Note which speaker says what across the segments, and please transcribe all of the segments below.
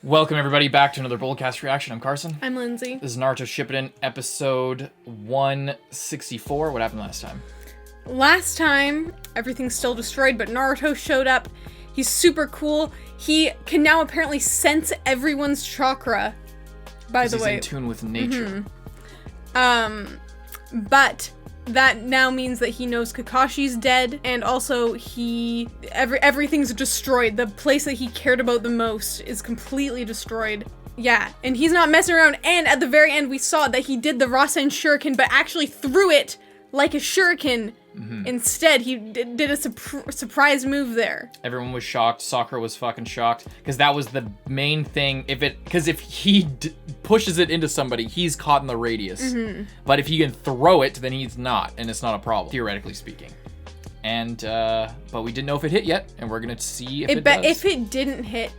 Speaker 1: Welcome everybody back to another Boldcast reaction. I'm Carson.
Speaker 2: I'm Lindsay.
Speaker 1: This is Naruto Shippuden, episode 164. What happened last time?
Speaker 2: Last time, everything's still destroyed, but Naruto showed up. He's super cool. He can now apparently sense everyone's chakra, by the way.
Speaker 1: He's in tune with nature.
Speaker 2: But that now means that he knows Kakashi's dead, and also everything's destroyed. The place that he cared about the most is completely destroyed. Yeah, and he's not messing around, and at the very end we saw that he did the Rasen Shuriken, but actually threw it like a shuriken. Instead, he did a surprise move there.
Speaker 1: Everyone was shocked. Sakura was fucking shocked, because that was the main thing. Because if he pushes it into somebody, he's caught in the radius. But if he can throw it, then he's not, and it's not a problem, theoretically speaking. And but we didn't know if it hit yet, and we're gonna see if it does.
Speaker 2: If it didn't hit.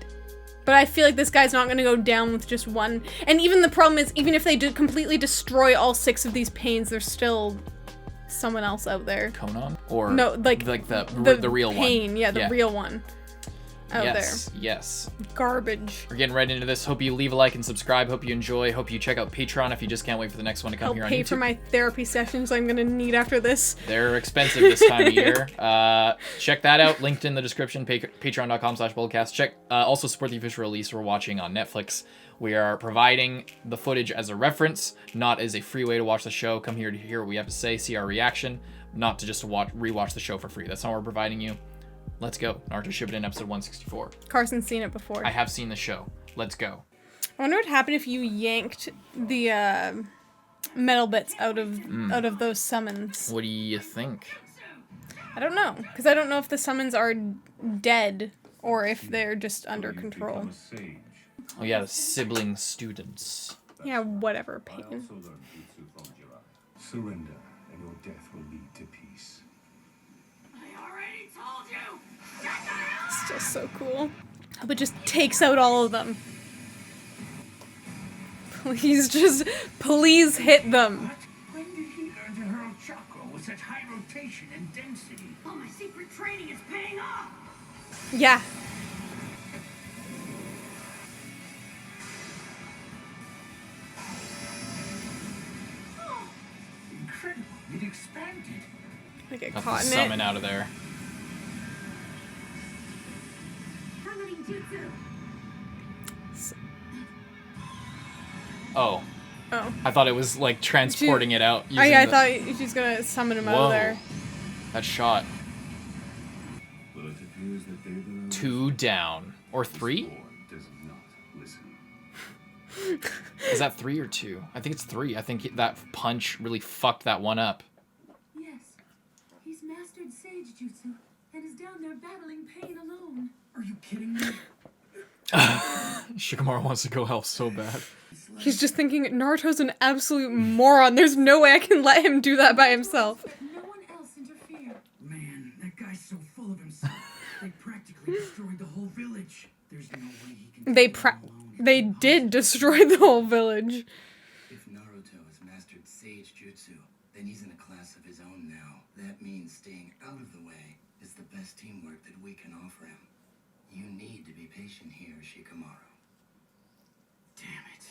Speaker 2: But I feel like this guy's not gonna go down with just one. And even the problem is, even if they did completely destroy all 6 of these pains, there's still someone else out there.
Speaker 1: Conan? Or
Speaker 2: no, like
Speaker 1: the real
Speaker 2: pain,
Speaker 1: one.
Speaker 2: Yeah, the real one out there.
Speaker 1: Yes.
Speaker 2: Garbage.
Speaker 1: We're getting right into this. Hope you leave a like and subscribe. Hope you enjoy. Hope you check out Patreon if you just can't wait for the next one to come here on YouTube.
Speaker 2: I'll pay for my therapy sessions I'm gonna need after this.
Speaker 1: They're expensive this time of year. Check that out. Linked in the description. Patreon.com/Boldcast. Check. Also support the official release we're watching on Netflix. We are providing the footage as a reference, not as a free way to watch the show. Come here to hear what we have to say, see our reaction, not to just rewatch the show for free. That's not what we're providing you. Let's go. Naruto Shippuden episode 164.
Speaker 2: Carson's seen it before.
Speaker 1: I have seen the show. Let's go.
Speaker 2: I wonder what happened if you yanked the metal bits out of those summons.
Speaker 1: What do you think?
Speaker 2: I don't know, because I don't know if the summons are dead or if they're just under control.
Speaker 1: Oh yeah, the sibling students.
Speaker 2: Yeah, whatever, Peyton.
Speaker 3: Surrender, and your death will lead to peace.
Speaker 4: I already told you!
Speaker 2: Still so cool. Hope it just takes out all of them. Please hit them.
Speaker 4: When did he learn to hurl chakra with such high rotation and density? Oh, my secret training is paying off!
Speaker 2: Yeah.
Speaker 4: Incredible, it expanded.
Speaker 2: I get
Speaker 1: Got
Speaker 2: caught
Speaker 1: the
Speaker 2: in
Speaker 1: summon
Speaker 2: it.
Speaker 1: out of there.
Speaker 4: Summoning jutsu.
Speaker 1: Oh.
Speaker 2: Oh.
Speaker 1: I thought it was like transporting it out.
Speaker 2: Oh yeah, I thought she's gonna summon him out of there.
Speaker 1: That shot.
Speaker 3: Well, it appears that they
Speaker 1: 2 down. Or 3?
Speaker 3: does not listen.
Speaker 1: Is that 3 or 2? I think it's 3. I think that punch really fucked that one up.
Speaker 5: Yes, he's mastered Sage Jutsu and is down there battling pain alone.
Speaker 4: Are you kidding me?
Speaker 1: Shikamaru wants to go help so bad.
Speaker 2: He's just thinking, Naruto's an absolute moron. There's no way I can let him do that by himself.
Speaker 5: No one else interfered.
Speaker 4: Man, that guy's so full of himself. They practically destroyed the whole village. There's no way he can
Speaker 2: They did destroy the whole village.
Speaker 6: If Naruto has mastered Sage Jutsu, then he's in a class of his own now. That means staying out of the way is the best teamwork that we can offer him. You need to be patient here, Shikamaru.
Speaker 4: Damn it.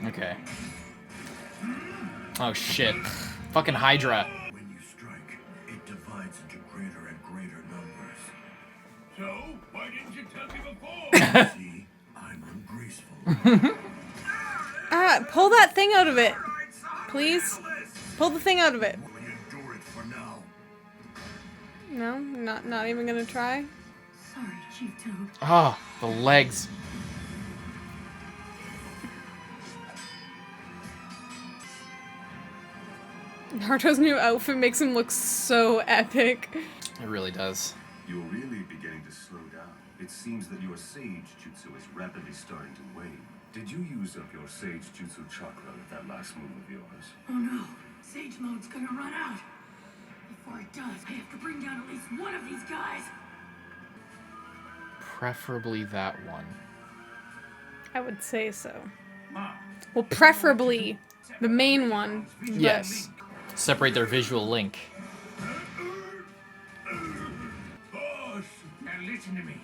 Speaker 1: Okay. Oh shit. Fucking Hydra.
Speaker 3: When you strike, it divides into greater and greater numbers.
Speaker 4: So, why didn't you tell me before?
Speaker 3: See, I'm ungraceful.
Speaker 2: Pull that thing out of it. Please? Pull the thing out of it.
Speaker 3: We endure it for now.
Speaker 2: No, not even gonna try.
Speaker 5: Sorry, Chief Toad.
Speaker 1: Ah, the legs.
Speaker 2: Naruto's new outfit makes him look so epic.
Speaker 1: It really does.
Speaker 3: You're really beginning to slow down. It seems that your Sage Jutsu is rapidly starting to wane. Did you use up your Sage Jutsu chakra with that last move of yours?
Speaker 4: Oh no, Sage Mode's gonna run out. Before it does, I have to bring down at least one of these guys.
Speaker 1: Preferably that one.
Speaker 2: I would say so.
Speaker 4: Mom.
Speaker 2: Well, preferably the main one. but-
Speaker 1: Yes. Separate their visual link.
Speaker 4: Boss, now listen to me.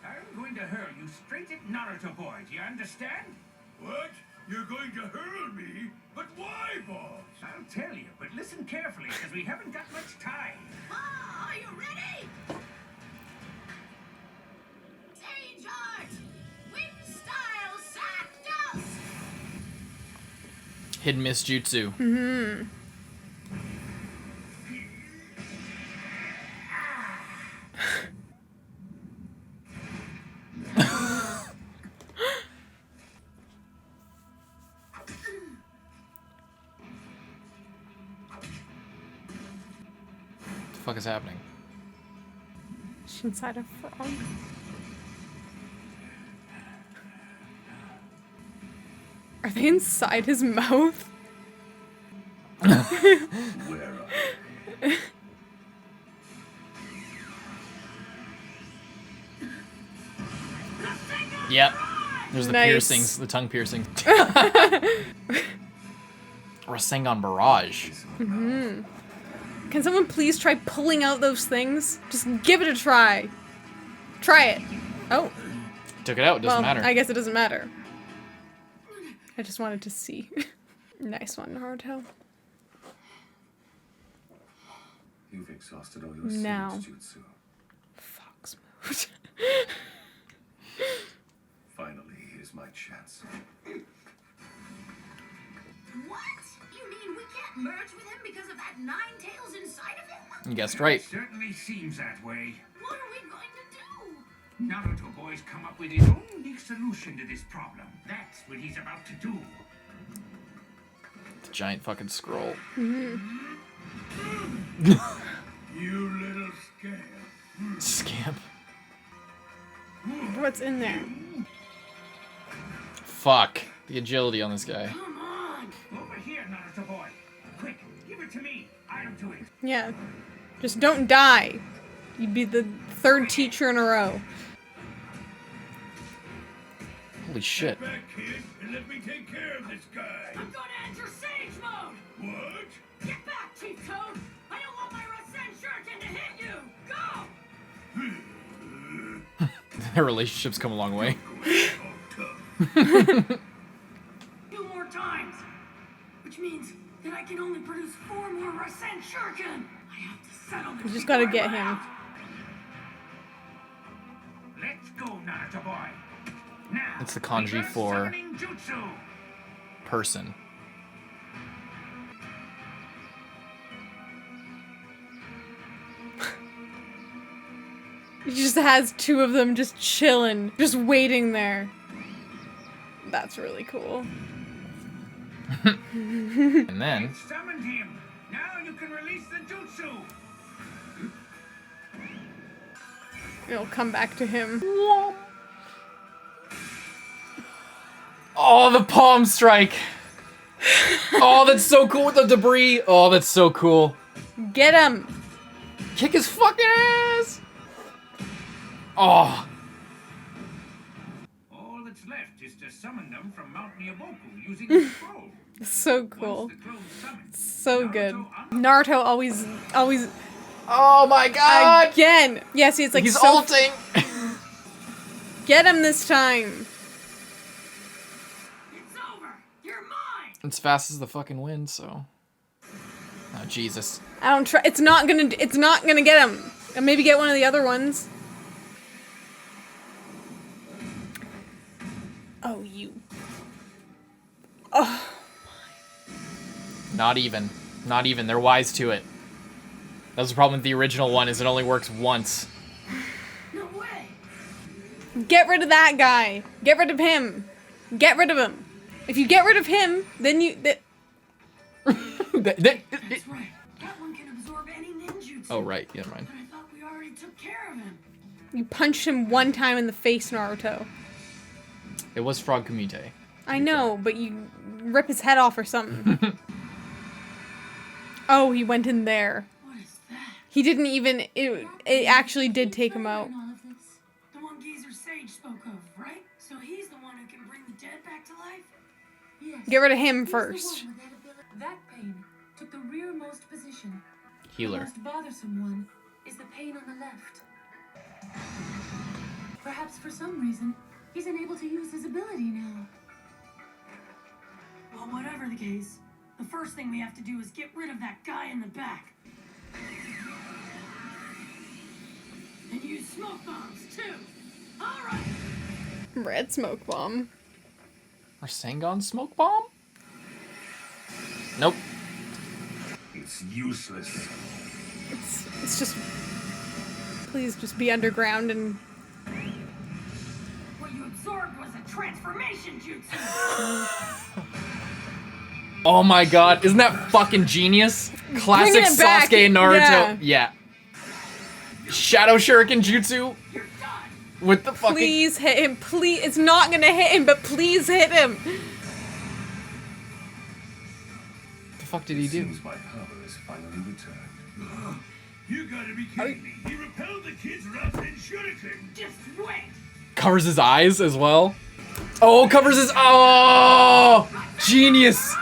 Speaker 4: I'm going to hurl you straight at Naruto boy. Do you understand?
Speaker 3: What? You're going to hurl me? But why, boss?
Speaker 4: I'll tell you, but listen carefully, because we haven't got much time.
Speaker 5: Ah, are you ready? Sage art! Wind style sack dust!
Speaker 1: Hidden Miss Jutsu.
Speaker 2: Mm-hmm.
Speaker 1: What the fuck is happening?
Speaker 2: She's inside a frog. Are they inside his mouth?
Speaker 3: Where are you?
Speaker 1: Yep. There's the
Speaker 2: Nice.
Speaker 1: piercings, the tongue piercing. Rasengan Barrage.
Speaker 2: Can someone please try pulling out those things? Just give it a try. Try it. Oh,
Speaker 1: Took it out, doesn't
Speaker 2: well,
Speaker 1: matter.
Speaker 2: I guess it doesn't matter. I just wanted to see. Nice one, Naruto.
Speaker 3: You've exhausted all your
Speaker 2: Now.
Speaker 3: sage jutsu.
Speaker 2: Fox mode.
Speaker 3: Finally, here's my chance.
Speaker 5: What? You mean we can't merge with him because of that 9 tails inside of him?
Speaker 1: You guessed right.
Speaker 4: Certainly seems that way.
Speaker 5: What are we going to do?
Speaker 4: Naruto boy's come up with his own unique solution to this problem. That's what he's about to do.
Speaker 1: The giant fucking scroll.
Speaker 3: You little scamp.
Speaker 1: Scamp.
Speaker 2: What's in there?
Speaker 1: Fuck. The agility on this guy.
Speaker 5: Come on!
Speaker 4: Over here, Naruto boy. Quick, give it to me. I'll do it.
Speaker 2: Yeah. Just don't die. You'd be the 3rd teacher in a row.
Speaker 1: Holy shit.
Speaker 3: Back, kid, and let me take care of this guy.
Speaker 5: I'm gonna enter Sage mode!
Speaker 3: What?
Speaker 5: Get back, Chief Toad! I don't want my Rasen Shuriken to hit you! Go!
Speaker 1: Their relationship's come a long way.
Speaker 5: 2 more times! Which means that I can only produce 4 more Rasen Shuriken! I have to settle this.
Speaker 2: You just gotta get
Speaker 5: before I
Speaker 2: him.
Speaker 5: run out.
Speaker 4: Let's go, Naruto boy. Now,
Speaker 1: It's the kanji
Speaker 4: reverse
Speaker 1: for-
Speaker 4: summoning jutsu.
Speaker 1: Person.
Speaker 2: He just has 2 of them just chilling, just waiting there. That's really cool.
Speaker 1: And then,
Speaker 4: I've summoned him. Now you can release the jutsu.
Speaker 2: It'll come back to him.
Speaker 1: oh, the palm strike. Oh, that's so cool with the debris. Oh, that's so cool.
Speaker 2: Get him!
Speaker 1: Kick his fucking ass. Oh,
Speaker 4: All that's left is to summon them from Mount Nyaboku using the scroll.
Speaker 2: So cool.
Speaker 4: Once the clone summons,
Speaker 2: So good.
Speaker 4: Naruto
Speaker 2: Naruto always
Speaker 1: oh my god.
Speaker 2: again. Yeah, see, it's like
Speaker 1: He's
Speaker 2: so.
Speaker 1: ulting.
Speaker 2: Get him this time.
Speaker 5: It's over! You're mine!
Speaker 1: It's fast as the fucking wind, so. Oh, Jesus.
Speaker 2: I don't try. It's not gonna get him. And maybe get one of the other ones. Oh, you. Oh.
Speaker 1: Not even. Not even. They're wise to it. That was the problem with the original one, is it only works once.
Speaker 5: No way!
Speaker 2: Get rid of that guy. Get rid of him. Get rid of him. If you get rid of him, then you.
Speaker 5: That's right. That one can absorb any ninjutsu.
Speaker 1: Oh, right. Yeah, never mind.
Speaker 5: But I thought we already took care of him.
Speaker 2: You punched him one time in the face, Naruto.
Speaker 1: It was Frog Kumite.
Speaker 2: I know, but you rip his head off or something. Oh, he went in there.
Speaker 5: What is that?
Speaker 2: He didn't even. It actually did take him out.
Speaker 5: In all of this? The one Geezer Sage spoke of, right? So he's the one who can bring the dead back to life? Yes.
Speaker 2: Get rid of him
Speaker 5: He's the
Speaker 2: first.
Speaker 5: one with that ability. That pain took the rearmost position. The
Speaker 1: Healer.
Speaker 5: most bothersome one is the pain on the left. Perhaps for some reason, he's unable to use his ability now.
Speaker 4: Well, whatever the case, the first thing we have to do is get rid of that guy in the back. And use smoke bombs, too. All right.
Speaker 2: Red smoke bomb.
Speaker 1: Or Sangon smoke bomb? Nope.
Speaker 3: It's useless.
Speaker 2: It's just... Please just be underground and...
Speaker 4: What you absorbed was a transformation jutsu.
Speaker 1: Oh my god, isn't that fucking genius? Classic
Speaker 2: Bringing it back.
Speaker 1: Sasuke and Naruto. Yeah. Shadow Shuriken Jutsu
Speaker 4: You're done.
Speaker 1: with the fucking...
Speaker 2: Please hit him. Please. It's not gonna hit him, but please hit him.
Speaker 1: The fuck did he do?
Speaker 3: Seems my power has finally returned.
Speaker 4: You gotta be kidding me. He repelled the kid's Rasen Shuriken. Just wait.
Speaker 1: Covers his eyes as well. Oh, covers his... Oh! Genius!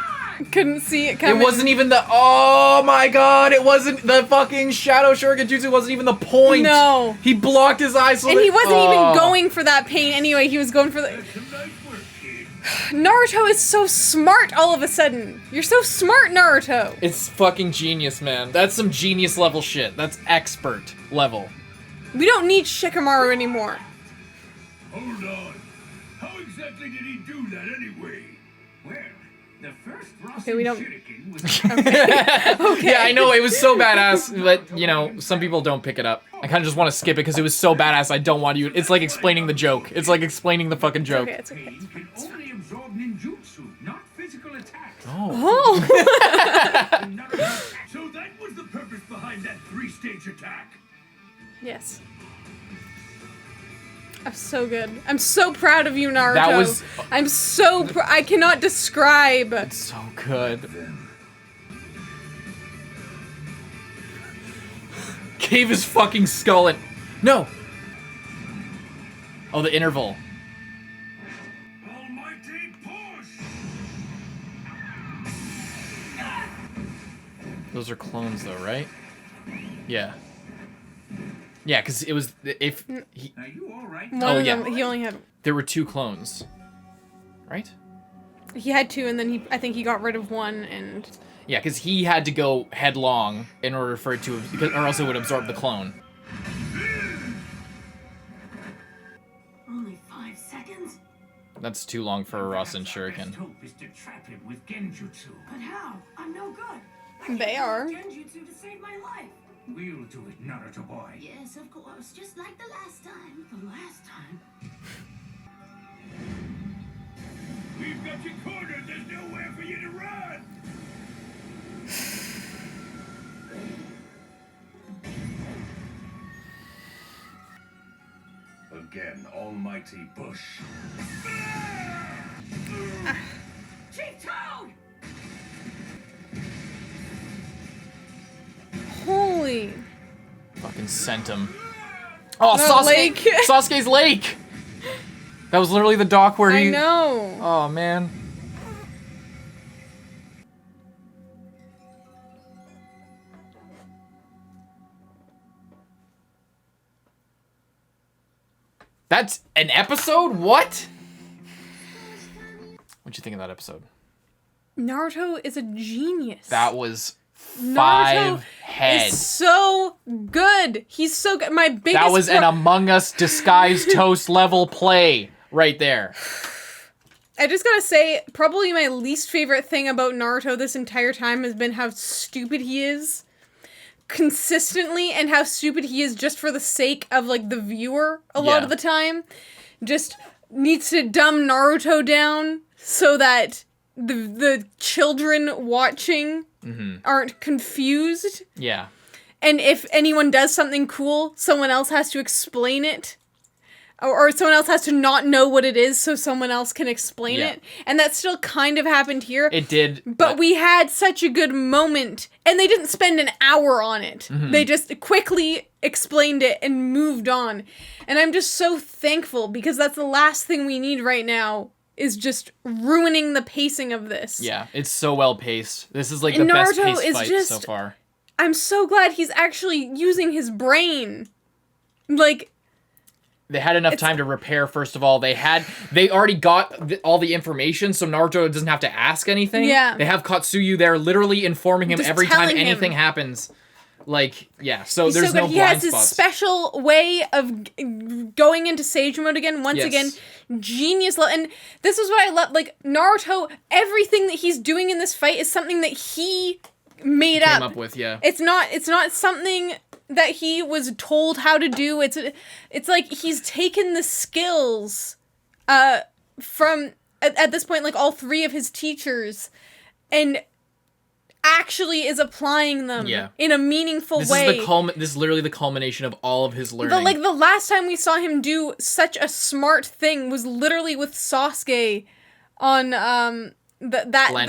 Speaker 2: Couldn't see it
Speaker 1: It
Speaker 2: coming.
Speaker 1: wasn't even the... Oh my god, it wasn't... The fucking Shadow Shuriken Jutsu wasn't even the point.
Speaker 2: No.
Speaker 1: He blocked his eyes so
Speaker 2: And
Speaker 1: that-
Speaker 2: he wasn't
Speaker 1: Oh.
Speaker 2: even going for that pain anyway. He was going for the...
Speaker 4: Some nice work, kid.
Speaker 2: Naruto is so smart all of a sudden. You're so smart, Naruto.
Speaker 1: It's fucking genius, man. That's some genius level shit. That's expert level.
Speaker 2: We don't need Shikamaru anymore.
Speaker 4: Hold on. How exactly did he do that anyway? Well, the first Rasen
Speaker 2: Okay, we don't-
Speaker 4: Shuriken was...
Speaker 2: Okay.
Speaker 1: Yeah, I know, it was so badass, but, you know, some people don't pick it up. I kind of just want to skip it because it was so badass I don't want you... It's like explaining the joke. It's like explaining the fucking joke.
Speaker 2: Okay, it's okay.
Speaker 4: Pain can only absorb ninjutsu, not physical attacks.
Speaker 1: Oh.
Speaker 2: Oh.
Speaker 4: So that was the purpose behind that 3-stage attack.
Speaker 2: Yes. I'm so good. I'm so proud of you, Naruto.
Speaker 1: That was-
Speaker 2: I'm so I cannot describe.
Speaker 1: So good. Cave his fucking skull in... No! Oh, the interval.
Speaker 4: Almighty push!
Speaker 1: Those are clones, though, right? Yeah. Yeah, because it was... If... He,
Speaker 4: Are you alright?
Speaker 2: One
Speaker 1: Oh,
Speaker 2: of
Speaker 1: yeah.
Speaker 2: them, he only had...
Speaker 1: there were 2 clones. Right?
Speaker 2: He had 2, and then I think he got rid of 1, and...
Speaker 1: Yeah, because he had to go headlong in order for it to... Because, or else it would absorb the clone.
Speaker 5: Only 5 seconds?
Speaker 1: That's too long for a Rasen Shuriken.
Speaker 4: Best hope is to trap him with genjutsu.
Speaker 5: But how? I'm no good. I can't
Speaker 2: They
Speaker 5: use
Speaker 2: are.
Speaker 5: Genjutsu to save my life.
Speaker 4: We'll do it, Naruto boy.
Speaker 5: Yes, of course. Just like the last time. The last time?
Speaker 4: We've got you cornered. There's nowhere for you to run.
Speaker 3: Again, almighty Bush.
Speaker 5: Chief Toad!
Speaker 2: Holy...
Speaker 1: Fucking sent him. Oh,
Speaker 2: The
Speaker 1: Sasuke!
Speaker 2: lake.
Speaker 1: Sasuke's lake! That was literally the dock where he...
Speaker 2: I know.
Speaker 1: Oh, man. That's an episode? What? What'd you think of that episode?
Speaker 2: Naruto is a genius.
Speaker 1: That was
Speaker 2: Naruto
Speaker 1: 5 heads.
Speaker 2: is so good. He's so good. My biggest...
Speaker 1: That was an Among Us disguised toast level play right there.
Speaker 2: I just gotta say, probably my least favorite thing about Naruto this entire time has been how stupid he is. Consistently, and how stupid he is just for the sake of, like, the viewer a lot
Speaker 1: Yeah.
Speaker 2: of the time. Just needs to dumb Naruto down so that the children watching aren't confused.
Speaker 1: Yeah.
Speaker 2: And if anyone does something cool, someone else has to explain it. Or someone else has to not know what it is so someone else can explain
Speaker 1: Yeah.
Speaker 2: it. And that still kind of happened here.
Speaker 1: It did.
Speaker 2: But we had such a good moment. And they didn't spend an hour on it. They just quickly explained it and moved on. And I'm just so thankful because that's the last thing we need right now is just ruining the pacing of this.
Speaker 1: Yeah, it's so well paced. This is like the
Speaker 2: And
Speaker 1: best
Speaker 2: Naruto
Speaker 1: paced
Speaker 2: is
Speaker 1: fight
Speaker 2: just-
Speaker 1: so far.
Speaker 2: I'm so glad he's actually using his brain. Like...
Speaker 1: They had enough time to repair. First of all, they already got all the information, so Naruto doesn't have to ask anything.
Speaker 2: Yeah.
Speaker 1: They have Katsuyu there, literally informing him
Speaker 2: Just
Speaker 1: every time
Speaker 2: telling him.
Speaker 1: anything happens. Like, yeah. So
Speaker 2: He's
Speaker 1: there's
Speaker 2: so good.
Speaker 1: no
Speaker 2: He
Speaker 1: blind
Speaker 2: has his
Speaker 1: spots.
Speaker 2: special way of going into Sage mode again. Once
Speaker 1: Yes.
Speaker 2: again, genius. And this is what I love. Like, Naruto, everything that he's doing in this fight is something that he made
Speaker 1: Came up with, yeah.
Speaker 2: It's not something that he was told how to do. It's like he's taken the skills from at this point, like, all three of his teachers, and actually is applying them in a meaningful way.
Speaker 1: This is literally the culmination of all of his learning.
Speaker 2: The last time we saw him do such a smart thing was literally with Sasuke on Land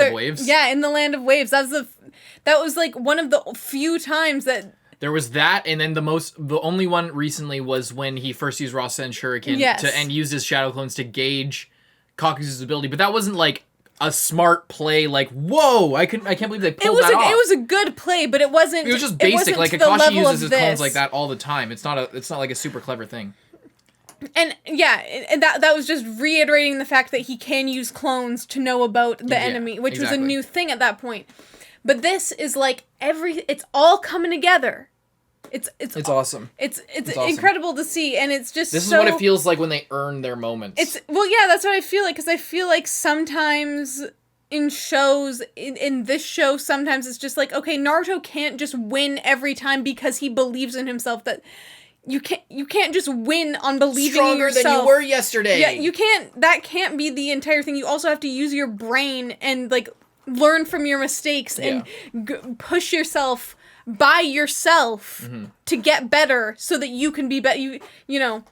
Speaker 1: of Waves?
Speaker 2: Yeah, in the Land of Waves. That was like one of the few times that
Speaker 1: There was that, and then the only one recently was when he first used Rasen Shuriken and used his Shadow Clones to gauge Kakuzu's ability. But that wasn't like a smart play. Like, whoa! I can't believe they pulled that off.
Speaker 2: It was a good play, but it wasn't.
Speaker 1: It was just basic. Like, Kakashi uses his clones like that all the time. It's not like a super clever thing.
Speaker 2: And yeah, and that was just reiterating the fact that he can use clones to know about the enemy, which was a new thing at that point. But this is like it's all coming together. It's
Speaker 1: awesome.
Speaker 2: It's
Speaker 1: awesome.
Speaker 2: Incredible to see, and it's just
Speaker 1: this is what it feels like when they earn their moments.
Speaker 2: Yeah, that's what I feel like, because I feel like sometimes in shows, in this show, sometimes it's just like, okay, Naruto can't just win every time because he believes in himself. That you can't just win on believing in yourself.
Speaker 1: Stronger than you were yesterday.
Speaker 2: Yeah, you can't. That can't be the entire thing. You also have to use your brain and like learn from your mistakes and push yourself by yourself to get better, so that you can be better. You know,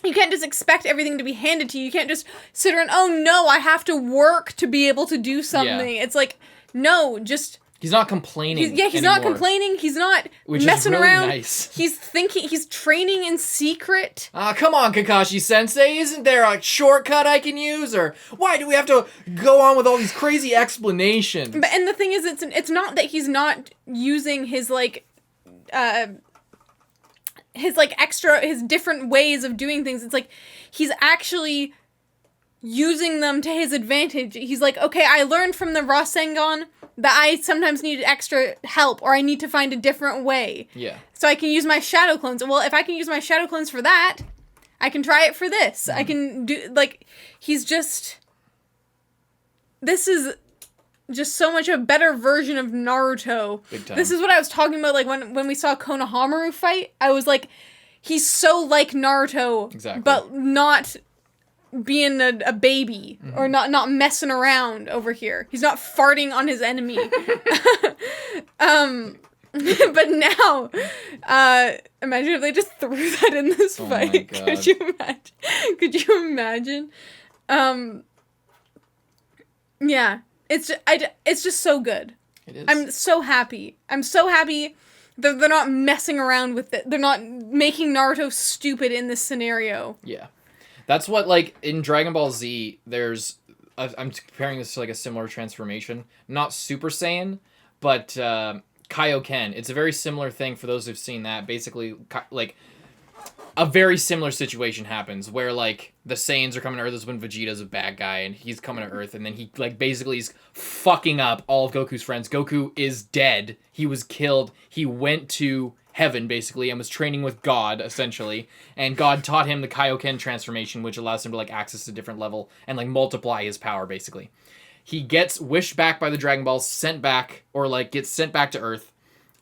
Speaker 2: you can't just expect everything to be handed to you. You can't just sit around, oh no, I have to work to be able to do something. It's like, no, just...
Speaker 1: He's not complaining.
Speaker 2: He's not complaining. He's not messing around.
Speaker 1: Nice.
Speaker 2: He's thinking. He's training in secret.
Speaker 1: Come on, Kakashi-sensei. Isn't there a shortcut I can use? Or why do we have to go on with all these crazy explanations?
Speaker 2: And the thing is, it's not that he's not using his his different ways of doing things. It's like he's actually using them to his advantage. He's like, okay, I learned from the Rasengan that I sometimes need extra help, or I need to find a different way.
Speaker 1: Yeah.
Speaker 2: So I can use my Shadow Clones. Well, if I can use my Shadow Clones for that, I can try it for this. I can do, like, he's just... This is just so much a better version of Naruto. Big time. This is what I was talking about, like, when we saw Konohamaru fight. I was like, he's so like Naruto. Exactly. But not being a baby, or not messing around over here. He's not farting on his enemy. But now, imagine if they just threw that in this fight. My God. Could you imagine? Yeah, it's just so good. It is. I'm so happy. They're not messing around with it. They're not making Naruto stupid in this scenario.
Speaker 1: Yeah. That's what, like, in Dragon Ball Z, there's... I'm comparing this to, like, a similar transformation. Not Super Saiyan, but Kaioken. It's a very similar thing for those who've seen that. Basically, like, a very similar situation happens where, like, the Saiyans are coming to Earth. This is when Vegeta's a bad guy, and he's coming to Earth, and then he, like, basically is fucking up all of Goku's friends. Goku is dead. He was killed. He went to heaven, basically, and was training with God, essentially, and God taught him the Kaioken transformation, which allows him to, like, access a different level and, like, multiply his power, basically. He gets wished back by the Dragon Balls, sent back, or, like, gets sent back to Earth,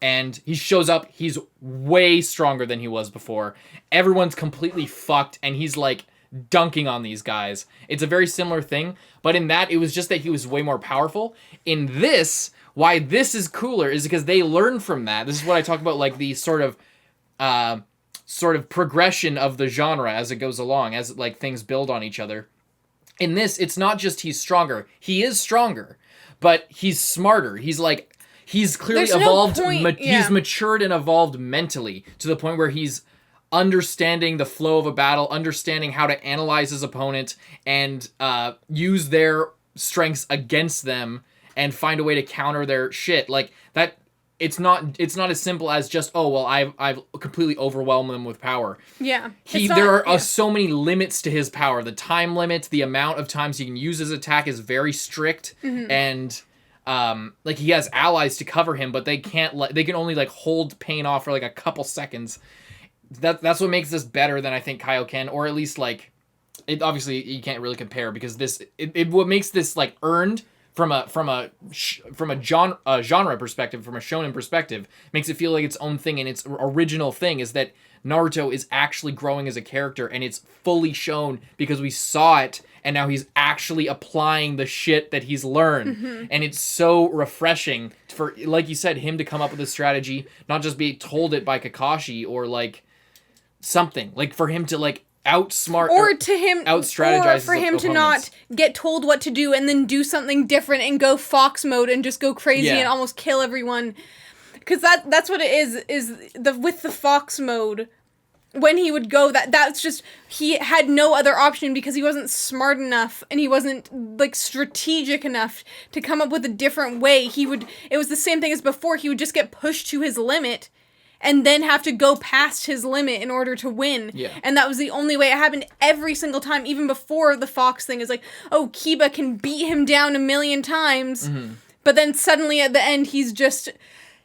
Speaker 1: and he shows up. He's way stronger than he was before. Everyone's completely fucked, and he's, like, dunking on these guys. It's a very similar thing, but in that, it was just that he was way more powerful. In this... Why this is cooler is because they learn from that. This is what I talk about, like, the sort of progression of the genre as it goes along, as, like, things build on each other. In this, it's not just he's stronger. He is stronger, but he's smarter. He's, like, he's clearly evolved. He's matured and evolved mentally to the point where he's understanding the flow of a battle, understanding how to analyze his opponent and use their strengths against them, and find a way to counter their shit. Like, that, it's not as simple as just, oh, well, I've completely overwhelmed them with power.
Speaker 2: Yeah.
Speaker 1: There are so many limits to his power. The time limit, the amount of times he can use his attack is very strict, and like he has allies to cover him, but they can only like hold pain off for like a couple seconds. That's what makes this better than I think Kaioken, or at least like it. Obviously, you can't really compare because what makes this like earned from a genre perspective, from a shonen perspective, makes it feel like its own thing, and its original thing is that Naruto is actually growing as a character, and it's fully shown because we saw it, and now he's actually applying the shit that he's learned. And it's so refreshing for, like you said, him to come up with a strategy, not just be told it by Kakashi or like something, like for him to like outsmart
Speaker 2: or to him
Speaker 1: out-strategize,
Speaker 2: or for him to not get told what to do and then do something different and go fox mode and just go crazy and almost kill everyone. Because that's what it is with the fox mode. When he would go, that's just, he had no other option because he wasn't smart enough and he wasn't like strategic enough to come up with a different way. It was the same thing as before. He would just get pushed to his limit and then have to go past his limit in order to win. Yeah. And that was the only way. It happened every single time, even before the fox thing. Is like, oh, Kiba can beat him down 1,000,000 times, but then suddenly at the end he's just,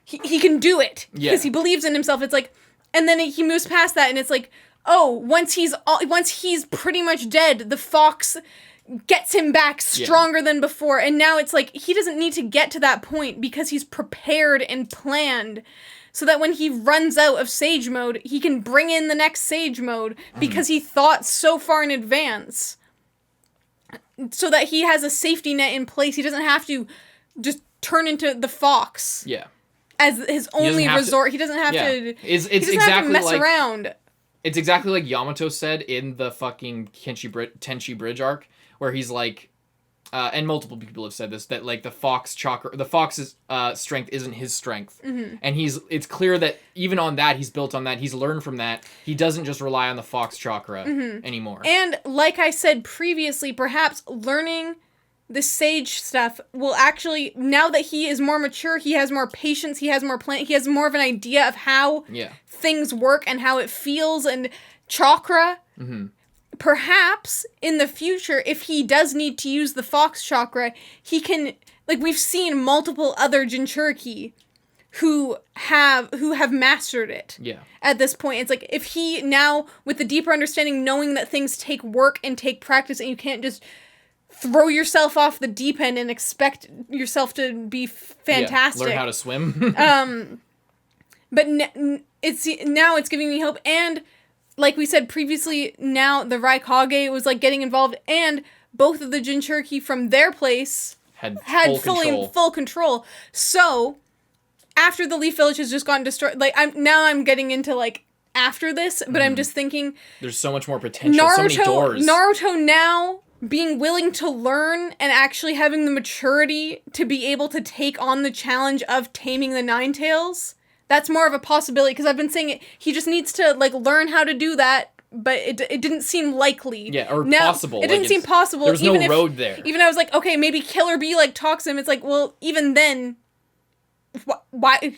Speaker 2: he can do it because he believes in himself. It's like, and then he moves past that, and it's like, oh, once he's pretty much dead, the fox gets him back stronger than before. And now it's like, he doesn't need to get to that point because he's prepared and planned so that when he runs out of Sage Mode, he can bring in the next Sage Mode because he thought so far in advance so that he has a safety net in place. He doesn't have to just turn into the fox. Yeah. As his only resort. He doesn't have to. He doesn't exactly have to mess around.
Speaker 1: It's exactly like Yamato said in the fucking Tenchi Bridge arc, where he's like, and multiple people have said this, that like the fox's strength isn't his strength, and it's clear that even on that he's built on that. He's learned from that. He doesn't just rely on the fox chakra anymore.
Speaker 2: And like I said previously, perhaps learning the sage stuff will actually, now that he is more mature, he has more patience, he has more plan, he has more of an idea of how things work and how it feels and chakra. Perhaps in the future, if he does need to use the fox chakra, he can, like we've seen multiple other Jinchuriki who have mastered it. At this point, it's like if he now, with the deeper understanding, knowing that things take work and take practice, and you can't just throw yourself off the deep end and expect yourself to be fantastic.
Speaker 1: Learn how to swim.
Speaker 2: But it's giving me hope. And like we said previously, now the Raikage was like getting involved, and both of the Jinchuriki from their place had full control. So after the Leaf Village has just gotten destroyed, like I'm getting into like after this, but I'm just thinking
Speaker 1: there's so much more potential. So many doors.
Speaker 2: Naruto now being willing to learn and actually having the maturity to be able to take on the challenge of taming the Nine Tails, that's more of a possibility, because I've been saying it, he just needs to like learn how to do that, but it didn't seem likely.
Speaker 1: Yeah, or possible.
Speaker 2: It didn't seem possible.
Speaker 1: There's no road there.
Speaker 2: Even I was like, okay, maybe Killer Bee like talks to him. It's like, well, even then, why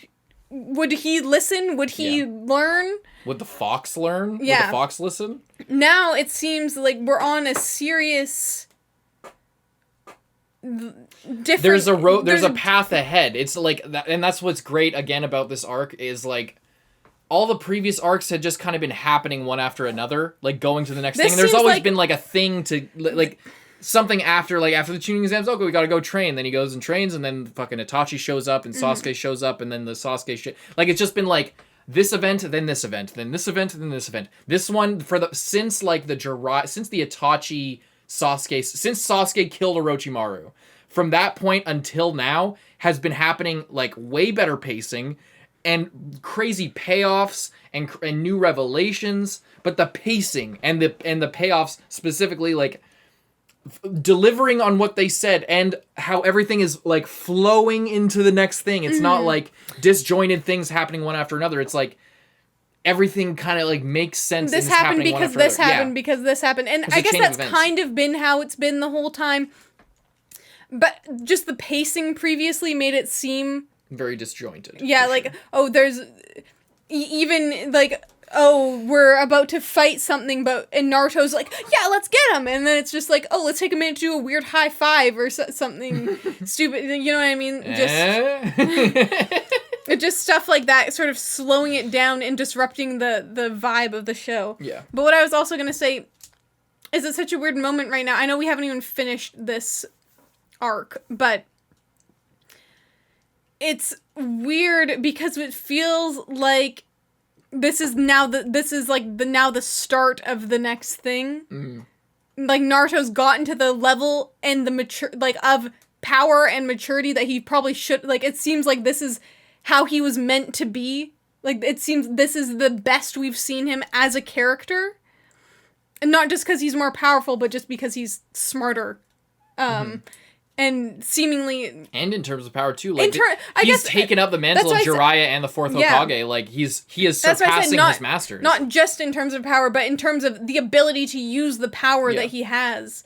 Speaker 2: would he listen? Would he learn?
Speaker 1: Would the fox learn? Yeah. Would the fox listen?
Speaker 2: Now it seems like we're on a serious different.
Speaker 1: There's a road. There's a path ahead. It's like that, and that's what's great again about this arc is like all the previous arcs had just kind of been happening one after another, like going to the next thing. And there's always been like a thing to like something after the tuning exams. Okay, we gotta go train. Then he goes and trains, and then fucking Itachi shows up, and Sasuke shows up, and then the Sasuke shit. Like it's just been like this event, then this event, then this event, then this event. This one since the Itachi Sasuke, since Sasuke killed Orochimaru, from that point until now has been happening like way better pacing and crazy payoffs and new revelations. But the pacing and the payoffs specifically, like delivering on what they said and how everything is like flowing into the next thing. It's not like disjointed things happening one after another. It's like everything kind of like makes sense.
Speaker 2: This happened because this happened because this happened. And I guess that's kind of been how it's been the whole time. But just the pacing previously made it seem
Speaker 1: very disjointed.
Speaker 2: Yeah,
Speaker 1: for
Speaker 2: like,
Speaker 1: sure.
Speaker 2: oh, there's even like, oh, we're about to fight something, and Naruto's like, yeah, let's get him, and then it's just like, oh, let's take a minute to do a weird high five or something stupid. You know what I mean? Just stuff like that, sort of slowing it down and disrupting the vibe of the show.
Speaker 1: Yeah.
Speaker 2: But what I was also gonna say is it's such a weird moment right now. I know we haven't even finished this arc, but it's weird because it feels like this is the start of the next thing.
Speaker 1: Mm.
Speaker 2: Like Naruto's gotten to the level and the of power and maturity that he probably should. Like, it seems like this is how he was meant to be. Like, it seems this is the best we've seen him as a character. And not just because he's more powerful, but just because he's smarter. And seemingly...
Speaker 1: And in terms of power, too. Like,
Speaker 2: I
Speaker 1: he's
Speaker 2: guess,
Speaker 1: taken up the mantle of Jiraiya and the fourth Hokage. Like, he is surpassing his masters.
Speaker 2: Not just in terms of power, but in terms of the ability to use the power that he has.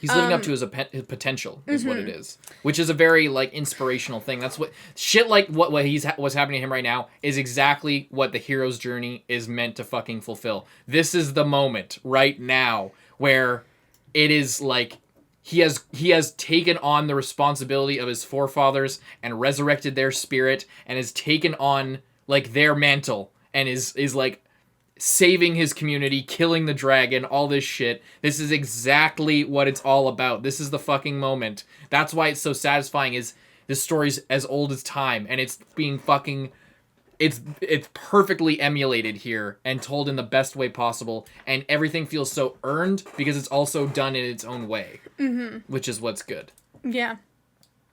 Speaker 1: He's living up to his potential, is what it is. Which is a very, like, inspirational thing. That's what... Shit like what's happening to him right now is exactly what the hero's journey is meant to fucking fulfill. This is the moment, right now, where it is, like... He has taken on the responsibility of his forefathers and resurrected their spirit and has taken on, like, their mantle and is like... saving his community, killing the dragon, all this shit. This is exactly what it's all about. This is the fucking moment. That's why it's so satisfying, is this story's as old as time, and it's being fucking... It's perfectly emulated here and told in the best way possible, and everything feels so earned because it's also done in its own way, which is what's good.
Speaker 2: Yeah.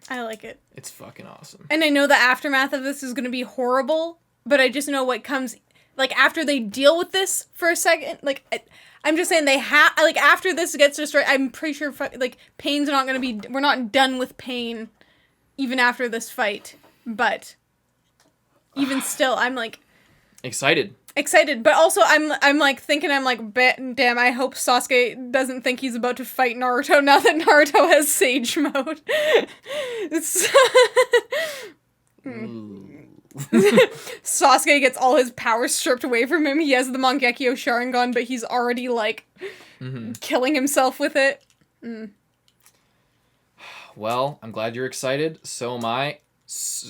Speaker 2: I like it.
Speaker 1: It's fucking awesome.
Speaker 2: And I know the aftermath of this is going to be horrible, but I just know what comes... Like, after they deal with this for a second, like, I'm just saying like, after this gets destroyed, I'm pretty sure, like, pain's not going to be... We're not done with pain even after this fight. But even still, I'm, like...
Speaker 1: Excited.
Speaker 2: But also I'm like, thinking, I'm like, damn, I hope Sasuke doesn't think he's about to fight Naruto now that Naruto has Sage Mode. It's... Sasuke gets all his power stripped away from him. He has the Mangekyo Sharingan, but he's already, like, killing himself with it.
Speaker 1: Well, I'm glad you're excited. So am I.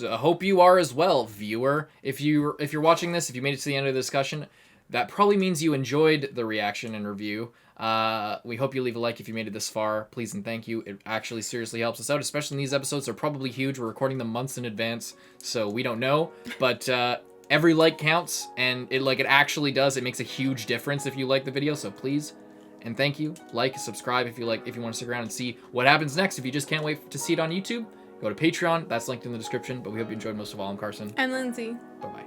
Speaker 1: I hope you are as well, viewer. If you're watching this, if you made it to the end of the discussion, that probably means you enjoyed the reaction and review. We hope you leave a like if you made it this far. Please and thank you. It actually seriously helps us out, especially in these episodes. They're probably huge. We're recording them months in advance, so we don't know. But every like counts, and it actually does. It makes a huge difference if you like the video, so please and thank you. Like, subscribe if you want to stick around and see what happens next. If you just can't wait to see it on YouTube, go to Patreon. That's linked in the description. But we hope you enjoyed most of all. I'm Carson.
Speaker 2: And Lindsay.
Speaker 1: Bye-bye.